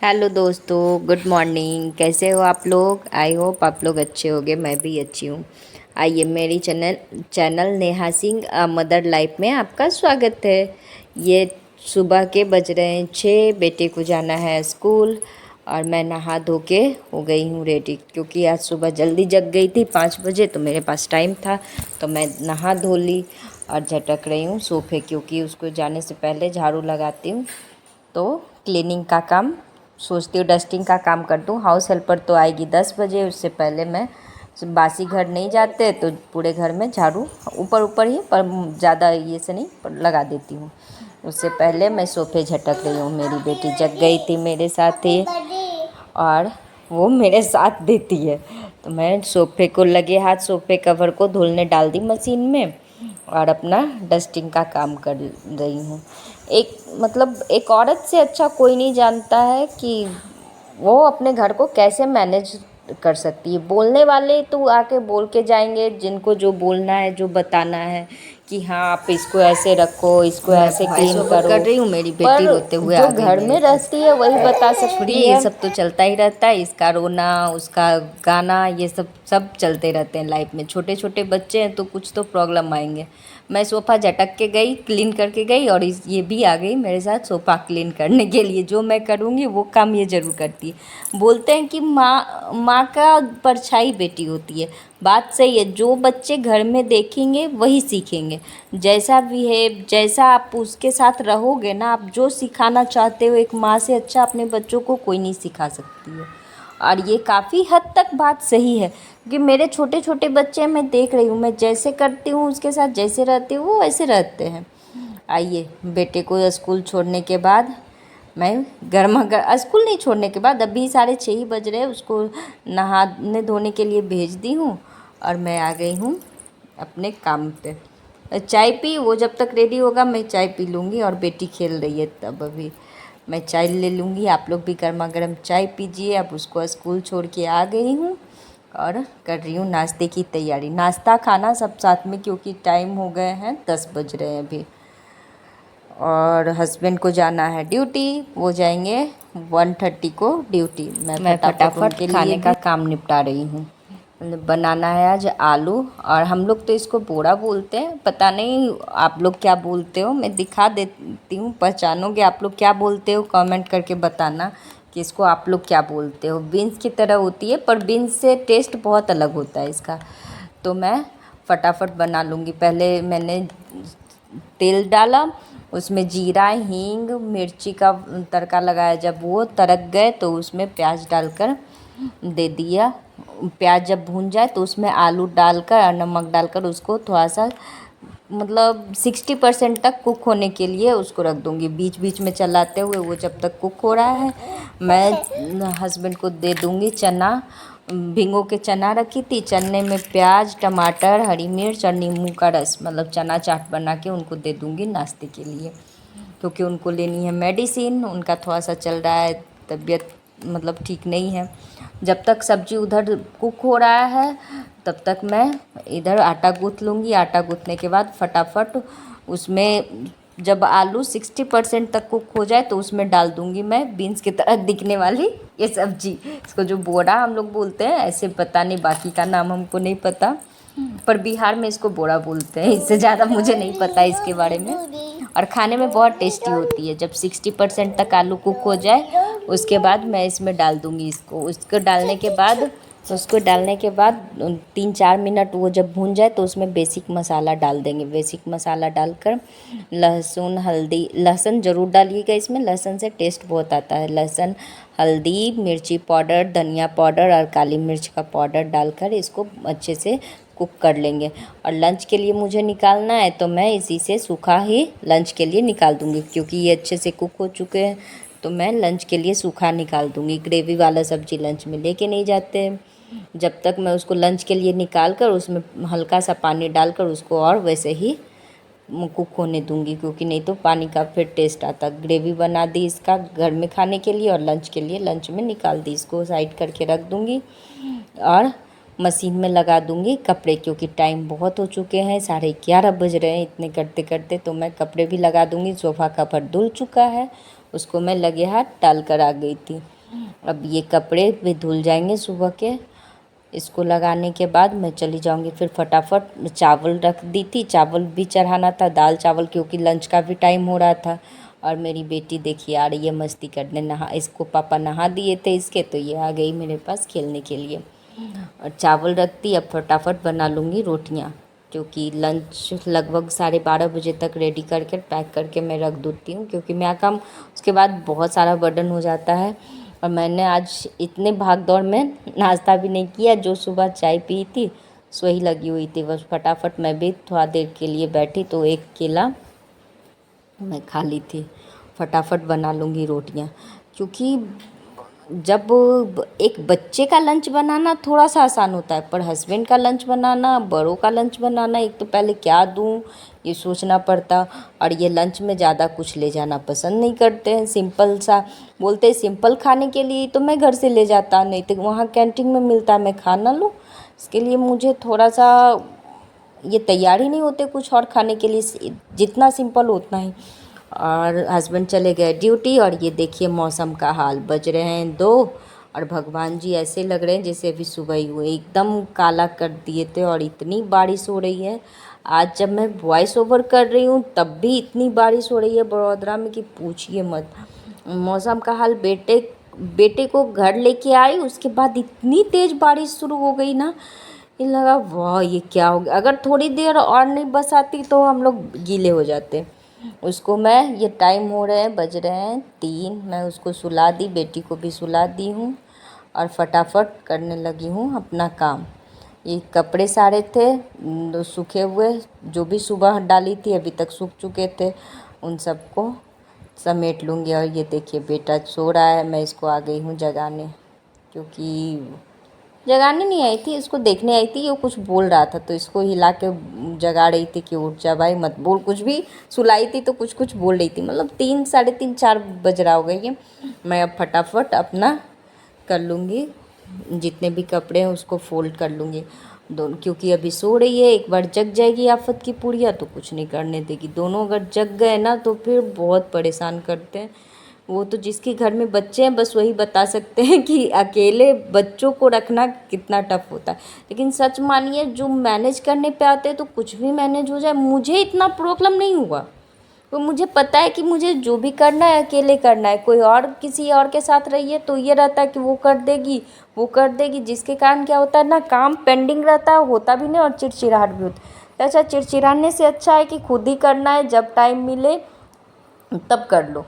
Hello दोस्तों, good morning. कैसे हो आप लोग? आई होप आप लोग अच्छे होंगे। मैं भी अच्छी हूँ। आइए, मेरी channel Neha Singh mother life में आपका स्वागत है। ये सुबह के बज रहे हैं 6। बेटे को जाना है स्कूल और मैं नहा धो के हो गई हूँ रेडी, क्योंकि आज सुबह जल्दी जग गई थी 5 बजे, तो मेरे पास टाइम था तो मैं नहा धो ली और झटक रही हूँ सोफे, क्योंकि उसको जाने से पहले झाड़ू लगाती हूँ तो क्लीनिंग का काम सोचती हूँ, डस्टिंग का काम कर दूँ। हाउस हेल्पर तो आएगी 10 बजे, उससे पहले मैं बासी घर नहीं जाते तो पूरे घर में झाड़ू ऊपर ऊपर ही, पर ज़्यादा ये से नहीं पर लगा देती हूँ। उससे पहले मैं सोफे झटक रही हूँ। मेरी बेटी जग गई थी मेरे साथ ही और वो मेरे साथ देती है, तो मैं सोफे को लगे हाथ सोफे कवर को धुलने डाल दी मशीन में और अपना डस्टिंग का काम कर रही हूँ। एक औरत से अच्छा कोई नहीं जानता है कि वो अपने घर को कैसे मैनेज कर सकती है। बोलने वाले तो आके बोल के जाएंगे, जिनको जो बोलना है, जो बताना है कि हाँ आप इसको ऐसे रखो, इसको ऐसे क्लीन करो। कर रही हूँ, मेरी बेटी रोते हुए आ गई। जो घर में रहती है वही बता सकती है। ये सब तो चलता ही रहता है, इसका रोना, उसका गाना, ये सब सब चलते रहते हैं लाइफ में। छोटे छोटे बच्चे हैं तो कुछ तो प्रॉब्लम आएंगे। मैं सोफ़ा झटक के गई, क्लीन करके गई और ये भी आ गई मेरे साथ सोफ़ा क्लीन करने के लिए। जो मैं करूँगी वो काम ये ज़रूर करती है। बोलते हैं कि माँ का परछाई बेटी होती है। बात सही है। जो बच्चे घर में देखेंगे वही सीखेंगे। जैसा बिहेव, जैसा आप उसके साथ रहोगे ना, आप जो सिखाना चाहते हो, एक माँ से अच्छा अपने बच्चों को कोई नहीं सिखा सकती है। और ये काफ़ी हद तक बात सही है, क्योंकि मेरे छोटे छोटे बच्चे मैं देख रही हूँ, मैं जैसे करती हूँ उसके साथ, जैसे रहती हूँ वो वैसे रहते हैं। आइए, बेटे को स्कूल छोड़ने के बाद मैं स्कूल नहीं छोड़ने के बाद, अभी 6:30 ही बज रहे हैं, उसको नहाने धोने के लिए भेज दी हूँ और मैं आ गई हूँ अपने काम पे। चाय पी, वो जब तक रेडी होगा मैं चाय पी लूँगी और बेटी खेल रही है तब अभी मैं चाय ले लूँगी। आप लोग भी गर्मा गर्म चाय पीजिए। अब उसको स्कूल छोड़ के आ गई हूँ और कर रही हूँ नाश्ते की तैयारी। नाश्ता खाना सब साथ में, क्योंकि टाइम हो गए हैं 10 बज रहे हैं अभी। और हस्बैंड को जाना है ड्यूटी, वो जाएंगे 1:30 को ड्यूटी। मैं फटाफट खाने का काम निपटा रही हूँ। बनाना है आज आलू, और हम लोग तो इसको बोड़ा बोलते हैं, पता नहीं आप लोग क्या बोलते हो। मैं दिखा देती हूँ, पहचानोगे आप लोग क्या बोलते हो, कमेंट करके बताना कि इसको आप लोग क्या बोलते हो। बीन्स की तरह होती है, पर बीन्स से टेस्ट बहुत अलग होता है इसका। तो मैं फटाफट बना लूँगी। पहले मैंने तेल डाला, उसमें जीरा, हींग, मिर्ची का तड़का लगाया। जब वो तड़क गए तो उसमें प्याज डालकर दे दिया। प्याज जब भून जाए तो उसमें आलू डालकर और नमक डालकर उसको थोड़ा सा 60% तक कुक होने के लिए उसको रख दूँगी। बीच बीच में चलाते हुए वो जब तक कुक हो रहा है, मैं हस्बैंड को दे दूँगी चना। भिगो के चना रखी थी, चने में प्याज, टमाटर, हरी मिर्च और नींबू का रस, मतलब चना चाट बना के उनको दे दूँगी नाश्ते के लिए, क्योंकि उनको लेनी है मेडिसिन। उनका थोड़ा सा चल रहा है तबीयत, मतलब ठीक नहीं है। जब तक सब्ज़ी उधर कुक हो रहा है तब तक मैं इधर आटा गूँथ लूँगी। आटा गूँथने के बाद फटाफट उसमें जब आलू 60% तक कुक हो जाए तो उसमें डाल दूँगी मैं बीन्स की तरह दिखने वाली ये सब्ज़ी। इसको जो बोड़ा हम लोग बोलते हैं, ऐसे पता नहीं बाकी का नाम हमको नहीं पता, पर बिहार में इसको बोड़ा बोलते हैं। इससे ज़्यादा मुझे नहीं पता इसके बारे में। और खाने में बहुत टेस्टी होती है। जब 60% तक आलू कुक हो जाए उसके बाद मैं इसमें डाल दूँगी इसको। उसको डालने के बाद 3-4 मिनट वो जब भून जाए तो उसमें बेसिक मसाला डाल देंगे। बेसिक मसाला डालकर लहसुन, हल्दी, लहसुन ज़रूर डालिएगा इसमें, लहसुन से टेस्ट बहुत आता है। लहसुन, हल्दी, मिर्ची पाउडर, धनिया पाउडर और काली मिर्च का पाउडर डालकर इसको अच्छे से कुक कर लेंगे। और लंच के लिए मुझे निकालना है तो मैं इसी से सूखा ही लंच के लिए निकाल दूँगी, क्योंकि ये अच्छे से कुक हो चुके हैं तो मैं लंच के लिए सूखा निकाल दूँगी। ग्रेवी वाला सब्ज़ी लंच में लेके नहीं जाते हैं। जब तक मैं उसको लंच के लिए निकाल कर उसमें हल्का सा पानी डालकर उसको और वैसे ही कुक होने दूँगी, क्योंकि नहीं तो पानी का फिर टेस्ट आता। ग्रेवी बना दी इसका घर में खाने के लिए और लंच के लिए लंच में निकाल दी। इसको साइड करके रख दूँगी और मशीन में लगा दूँगी कपड़े, क्योंकि टाइम बहुत हो चुके हैं, 11:30 बज रहे हैं। इतने करते करते तो मैं कपड़े भी लगा दूँगी। सोफ़ा कवर धुल चुका है उसको मैं लगे हाथ डाल कर आ गई थी। अब ये कपड़े भी धुल जाएंगे सुबह के। इसको लगाने के बाद मैं चली जाऊंगी। फिर फटाफट चावल रख दी थी, चावल भी चढ़ाना था, दाल चावल, क्योंकि लंच का भी टाइम हो रहा था। और मेरी बेटी देखिए आ रही है मस्ती करने। इसको पापा नहा दिए थे इसके, तो ये आ गई मेरे पास खेलने के लिए। और चावल रख दी। अब फटाफट बना लूँगी रोटियाँ, क्योंकि लंच लगभग 12:30 बजे तक रेडी करके पैक करके मैं रख देती हूँ, क्योंकि मेरा काम उसके बाद बहुत सारा बर्डन हो जाता है। और मैंने आज इतने भाग दौड़ में नाश्ता भी नहीं किया, जो सुबह चाय पी थी वही लगी हुई थी। बस फटाफट मैं भी थोड़ा देर के लिए बैठी तो एक केला मैं खा ली थी। फटाफट बना लूँगी रोटियाँ, क्योंकि जब एक बच्चे का लंच बनाना थोड़ा सा आसान होता है, पर हस्बैंड का लंच बनाना, बड़ों का लंच बनाना, एक तो पहले क्या दूँ ये सोचना पड़ता। और ये लंच में ज़्यादा कुछ ले जाना पसंद नहीं करते हैं, सिंपल सा बोलते हैं। सिंपल खाने के लिए तो मैं घर से ले जाता, नहीं तो वहाँ कैंटीन में मिलता है मैं खा ना लूँ। इसके लिए मुझे थोड़ा सा ये तैयार ही नहीं होते कुछ और खाने के लिए, जितना सिंपल हो उतना ही। और हस्बैंड चले गए ड्यूटी। और ये देखिए मौसम का हाल, बज रहे हैं 2 और भगवान जी ऐसे लग रहे हैं जैसे अभी सुबह ही हुए, एकदम काला कर दिए थे। और इतनी बारिश हो रही है आज, जब मैं वॉइस ओवर कर रही हूँ तब भी इतनी बारिश हो रही है बड़ौदा में कि पूछिए मत। मौसम का हाल, बेटे को घर लेके आई, उसके बाद इतनी तेज़ बारिश शुरू हो गई ना, ये लगा वाह ये क्या हो गया। अगर थोड़ी देर और नहीं बस आती तो हम लोग गीले हो जाते। उसको मैं, ये टाइम हो रहे हैं, बज रहे हैं 3, मैं उसको सुला दी, बेटी को भी सुला दी हूँ। और फटाफट करने लगी हूँ अपना काम। ये कपड़े सारे थे सूखे हुए, जो भी सुबह डाली थी अभी तक सूख चुके थे, उन सबको समेट लूँगी। और ये देखिए बेटा सो रहा है, मैं इसको आ गई हूँ जगाने, क्योंकि जगाने नहीं आई थी, इसको देखने आई थी। ये कुछ बोल रहा था तो इसको हिला के जगा रही थी कि उठ जा भाई, मत बोल कुछ भी। सुलाई थी तो कुछ कुछ बोल रही थी, मतलब 3, 3:30, 4 बज रहा होगा ये। मैं अब फटाफट अपना कर लूँगी, जितने भी कपड़े हैं उसको फोल्ड कर लूँगी दोनों, क्योंकि अभी सो रही है। एक बार जग जाएगी आफत की पुड़िया तो कुछ नहीं करने देगी। दोनों अगर जग गए ना तो फिर बहुत परेशान करते हैं। वो तो जिसके घर में बच्चे हैं बस वही बता सकते हैं कि अकेले बच्चों को रखना कितना टफ होता है। लेकिन सच मानिए, जो मैनेज करने पे आते हैं तो कुछ भी मैनेज हो जाए। मुझे इतना प्रॉब्लम नहीं हुआ, तो मुझे पता है कि मुझे जो भी करना है अकेले करना है। कोई और किसी और के साथ रहिए तो ये रहता है कि वो कर देगी वो कर देगी, जिसके कारण क्या होता है ना, काम पेंडिंग रहता है, होता भी नहीं और चिड़चिड़ाहट भी होती है। तो अच्छा, चिड़चिड़ाने से अच्छा है कि खुद ही करना है, जब टाइम मिले तब कर लो।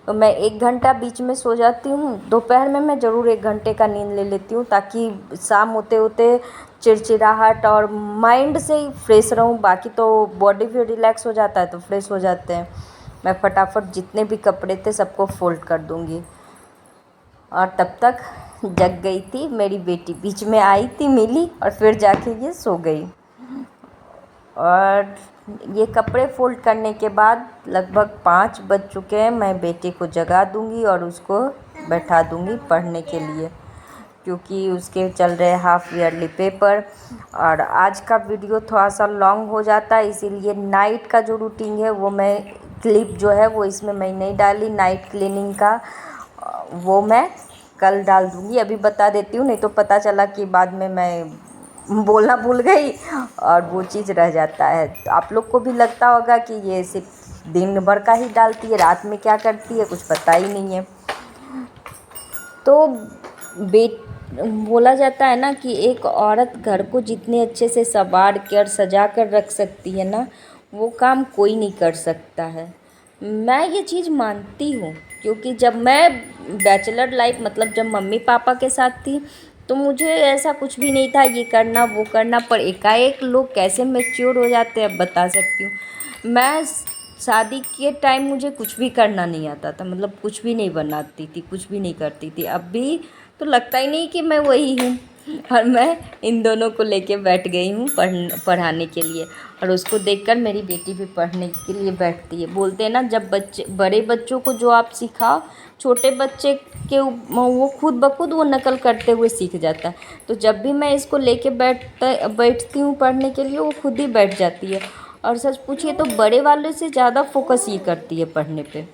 तो मैं 1 घंटा बीच में सो जाती हूँ। दोपहर में मैं ज़रूर 1 घंटे का नींद ले लेती हूँ, ताकि शाम होते होते चिड़चिड़ाहट और माइंड से ही फ्रेश रहूँ। बाकी तो बॉडी भी रिलैक्स हो जाता है तो फ्रेश हो जाते हैं। मैं फटाफट जितने भी कपड़े थे सबको फोल्ड कर दूँगी। और तब तक जग गई थी मेरी बेटी, बीच में आई थी मिली और फिर जाके ये सो गई। और ये कपड़े फोल्ड करने के बाद लगभग 5 बज चुके हैं। मैं बेटे को जगा दूंगी और उसको बैठा दूंगी पढ़ने के लिए, क्योंकि उसके चल रहे हाफ ईयरली पेपर। और आज का वीडियो थोड़ा सा लॉन्ग हो जाता है, इसीलिए नाइट का जो रूटीन है वो मैं क्लिप जो है वो इसमें मैं नहीं डाली। नाइट क्लीनिंग का वो मैं कल डाल दूँगी। अभी बता देती हूँ, नहीं तो पता चला कि बाद में मैं बोलना भूल गई और वो चीज़ रह जाता है। तो आप लोग को भी लगता होगा कि ये सिर्फ दिन भर का ही डालती है, रात में क्या करती है कुछ पता ही नहीं है। तो बोला जाता है ना कि एक औरत घर को जितने अच्छे से संवार कर सजा कर रख सकती है ना, वो काम कोई नहीं कर सकता है। मैं ये चीज़ मानती हूँ, क्योंकि जब मैं बैचलर लाइफ, मतलब जब मम्मी पापा के साथ थी, तो मुझे ऐसा कुछ भी नहीं था ये करना वो करना। पर एकाएक लोग कैसे मैच्योर हो जाते हैं बता सकती हूँ। मैं शादी के टाइम मुझे कुछ भी करना नहीं आता था, मतलब कुछ भी नहीं बनाती थी, कुछ भी नहीं करती थी। अब भी तो लगता ही नहीं कि मैं वही हूँ। और मैं इन दोनों को लेके बैठ गई हूँ पढ़ाने के लिए। और उसको देखकर मेरी बेटी भी पढ़ने के लिए बैठती है। बोलते हैं ना, जब बड़े बच्चों को जो आप सिखाओ, छोटे बच्चे के वो खुद ब खुद वो नकल करते हुए सीख जाता है। तो जब भी मैं इसको लेके बैठती हूँ पढ़ने के लिए, वो खुद ही बैठ जाती है। और सच पूछिए तो बड़े वाले से ज़्यादा फोकस ये करती है पढ़ने पे,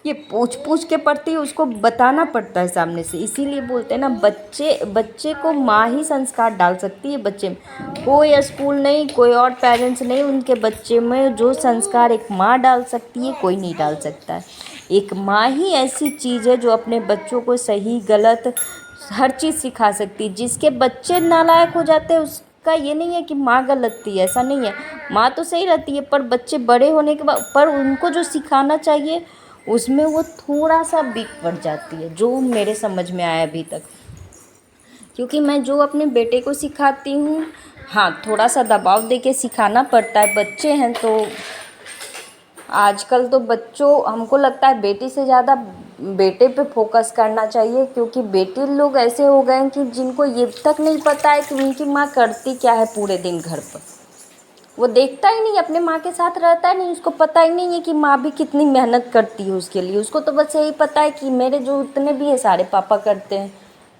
ये पूछ पूछ के पढ़ती है, उसको बताना पड़ता है सामने से। इसीलिए बोलते हैं ना, बच्चे को माँ ही संस्कार डाल सकती है बच्चे में। कोई स्कूल नहीं, कोई और पेरेंट्स नहीं, उनके बच्चे में जो संस्कार एक माँ डाल सकती है कोई नहीं डाल सकता है। एक माँ ही ऐसी चीज़ है जो अपने बच्चों को सही गलत हर चीज़ सिखा सकती है। जिसके बच्चे नालायक हो जाते हैं उसका ये नहीं है कि माँ गलत थी, ऐसा नहीं है। माँ तो सही रहती है, पर बच्चे बड़े होने के बाद पर उनको जो सिखाना चाहिए उसमें वो थोड़ा सा वीक पड़ जाती है, जो मेरे समझ में आया अभी तक। क्योंकि मैं जो अपने बेटे को सिखाती हूँ, हाँ थोड़ा सा दबाव दे के सिखाना पड़ता है, बच्चे हैं तो। आजकल तो बच्चों, हमको लगता है बेटी से ज़्यादा बेटे पे फोकस करना चाहिए, क्योंकि बेटे लोग ऐसे हो गए हैं कि जिनको ये तक नहीं पता है कि उनकी माँ करती क्या है पूरे दिन घर पर। वो देखता ही नहीं, अपने माँ के साथ रहता ही नहीं, उसको पता ही नहीं है कि माँ भी कितनी मेहनत करती है उसके लिए। उसको तो बस यही पता है कि मेरे जो उतने भी है सारे पापा करते हैं,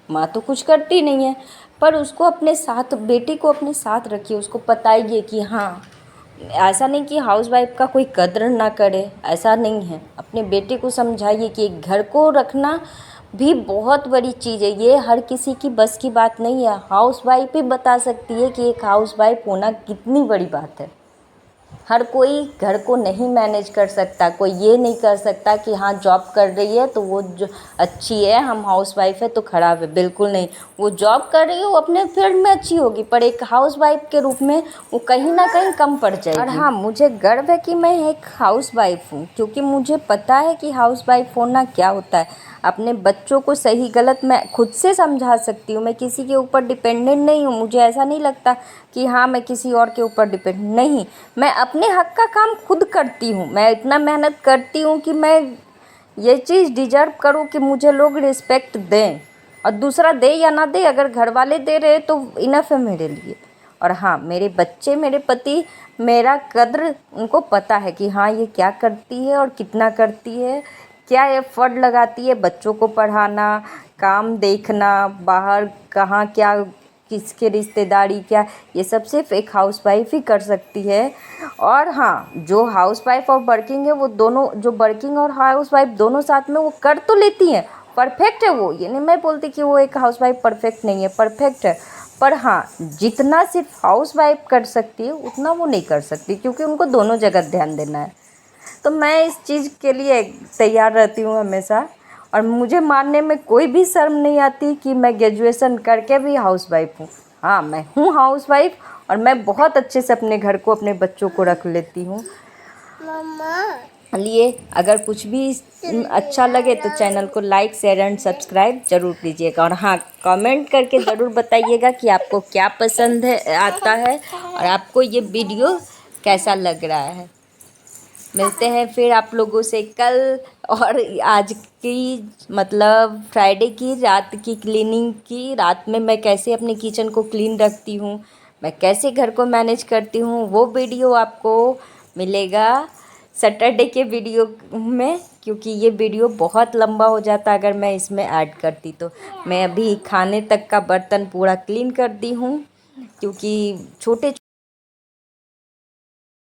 माँ तो कुछ करती नहीं है। पर उसको अपने साथ, बेटी को अपने साथ रखिए, उसको बताइए कि हाँ, ऐसा नहीं कि हाउसवाइफ का कोई कद्र ना करे, ऐसा नहीं है। अपने बेटे को समझाइए कि एक घर को रखना भी बहुत बड़ी चीज़ है, ये हर किसी की बस की बात नहीं है। हाउसवाइफ ही बता सकती है कि एक हाउसवाइफ होना कितनी बड़ी बात है। हर कोई घर को नहीं मैनेज कर सकता, कोई ये नहीं कर सकता कि हाँ जॉब कर रही है तो वो जो अच्छी है, हम हाउसवाइफ है तो खराब है, बिल्कुल नहीं। वो जॉब कर रही है, वो अपने फील्ड में अच्छी होगी, पर एक हाउसवाइफ के रूप में वो कहीं ना कहीं कम पड़ जाएगी। और हाँ, मुझे गर्व है कि मैं एक हाउसवाइफ हूँ, क्योंकि मुझे पता है कि हाउसवाइफ होना क्या होता है। अपने बच्चों को सही गलत मैं खुद से समझा सकती हूँ, मैं किसी के ऊपर डिपेंडेंट नहीं हूँ। मुझे ऐसा नहीं लगता कि हाँ मैं किसी और के ऊपर डिपेंड नहीं, मैं अपने हक का काम खुद करती हूँ। मैं इतना मेहनत करती हूँ कि मैं ये चीज़ डिजर्व करूँ कि मुझे लोग रिस्पेक्ट दें, और दूसरा दे या ना दे, अगर घर वाले दे रहे तो इनफ है मेरे लिए। और हाँ, मेरे बच्चे, मेरे पति, मेरा कद्र उनको पता है कि हाँ ये क्या करती है और कितना करती है, क्या एफर्ट लगाती है बच्चों को पढ़ाना, काम देखना, बाहर कहाँ क्या किसके रिश्तेदारी क्या, ये सब सिर्फ एक हाउसवाइफ ही कर सकती है। और हाँ, जो हाउसवाइफ और वर्किंग है, वो दोनों, जो वर्किंग और हाउसवाइफ दोनों साथ में वो कर तो लेती हैं, परफेक्ट है वो, ये नहीं मैं बोलती कि वो एक हाउसवाइफ परफेक्ट नहीं है, परफेक्ट है। पर हाँ, जितना सिर्फ हाउसवाइफ कर सकती है उतना वो नहीं कर सकती, क्योंकि उनको दोनों जगह ध्यान देना है। तो मैं इस चीज़ के लिए तैयार रहती हूँ हमेशा, और मुझे मानने में कोई भी शर्म नहीं आती कि मैं ग्रेजुएशन करके भी हाउसवाइफ हूँ। हाँ, मैं हूँ हाउसवाइफ, और मैं बहुत अच्छे से अपने घर को, अपने बच्चों को रख लेती हूँ। लिए अगर कुछ भी अच्छा लगे तो चैनल को लाइक, शेयर एंड सब्सक्राइब ज़रूर कीजिएगा। और हाँ, कमेंट करके ज़रूर बताइएगा कि आपको क्या पसंद है, आता है, और आपको ये वीडियो कैसा लग रहा है। मिलते हैं फिर आप लोगों से कल। और आज की, मतलब फ्राइडे की रात की क्लीनिंग की, रात में मैं कैसे अपने किचन को क्लीन रखती हूँ, मैं कैसे घर को मैनेज करती हूँ, वो वीडियो आपको मिलेगा सैटरडे के वीडियो में, क्योंकि ये वीडियो बहुत लंबा हो जाता अगर मैं इसमें ऐड करती तो। मैं अभी खाने तक का बर्तन पूरा क्लीन कर दी हूँ, क्योंकि छोटे